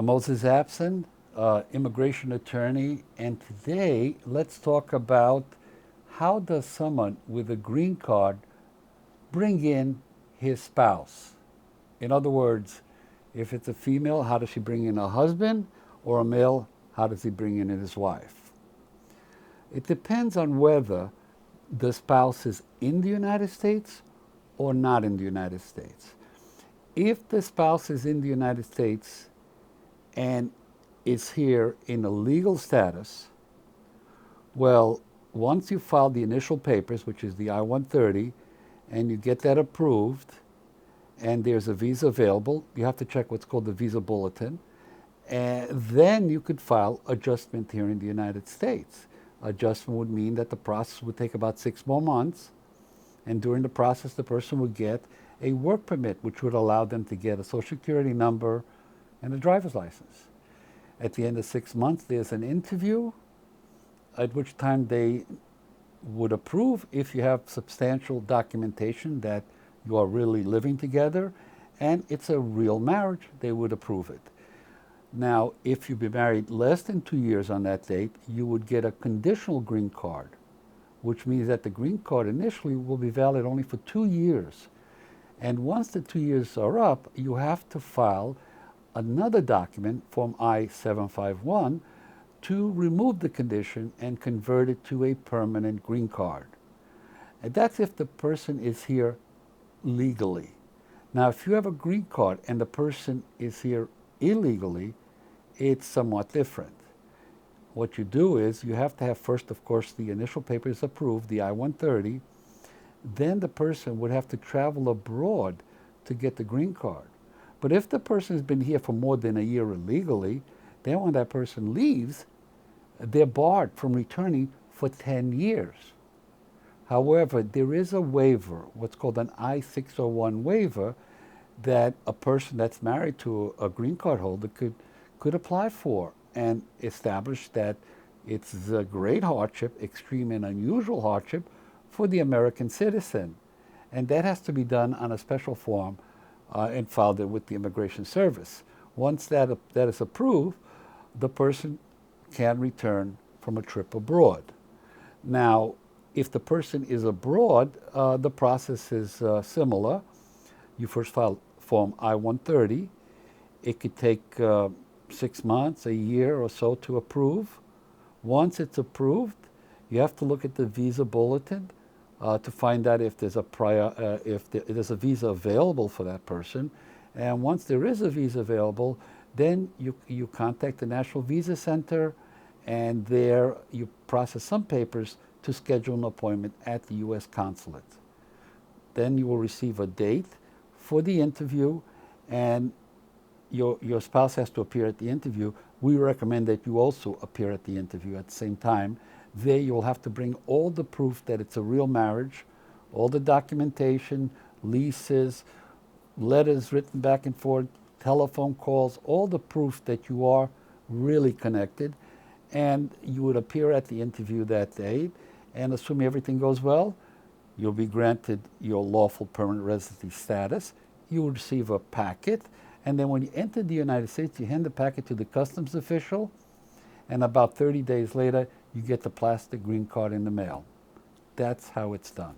I'm Moses Abson, immigration attorney, and today let's talk about how does someone with a green card bring in his spouse? In other words, if it's a female, how does she bring in a husband? Or a male, how does he bring in his wife? It depends on whether the spouse is in the United States or not in the United States. If the spouse is in the United States and is here in a legal status, well, once you file the initial papers, which is the I-130, and you get that approved, and there's a visa available, you have to check what's called the visa bulletin, and then you could file adjustment here in the United States. Adjustment would mean that the process would take about 6 more months, and during the process, the person would get a work permit, which would allow them to get a Social Security number and a driver's license. At the end of 6 months, there's an interview, at which time they would approve if you have substantial documentation that you are really living together and it's a real marriage, they would approve it. Now, if you've been married less than 2 years on that date, you would get a conditional green card, which means that the green card initially will be valid only for 2 years. And once the 2 years are up, you have to file another document, Form I-751, to remove the condition and convert it to a permanent green card. And that's if the person is here legally. Now, if you have a green card and the person is here illegally, it's somewhat different. What you do is you have to have first, of course, the initial papers approved, the I-130. Then the person would have to travel abroad to get the green card. But if the person has been here for more than a year illegally, then when that person leaves, they're barred from returning for 10 years. However, there is a waiver, what's called an I-601 waiver, that a person that's married to a green card holder could apply for and establish that it's a great hardship, extreme and unusual hardship for the American citizen. And that has to be done on a special form and filed with the Immigration Service. Once that is approved, the person can return from a trip abroad. Now, if the person is abroad, the process is similar. You first file Form I-130. It could take 6 months, a year or so to approve. Once it's approved, you have to look at the visa bulletin to find out if there's a visa available for that person. And once there is a visa available, then you contact the National Visa Center, and there you process some papers to schedule an appointment at the U.S. consulate. Then you will receive a date for the interview, and your spouse has to appear at the interview. We recommend that you also appear at the interview at the same time. There you'll have to bring all the proof that it's a real marriage, all the documentation, leases, letters written back and forth, telephone calls, all the proof that you are really connected. And you would appear at the interview that day, and assuming everything goes well, you'll be granted your lawful permanent residency status. You will receive a packet, and then when you enter the United States, you hand the packet to the customs official, and about 30 days later, you get the plastic green card in the mail. That's how it's done.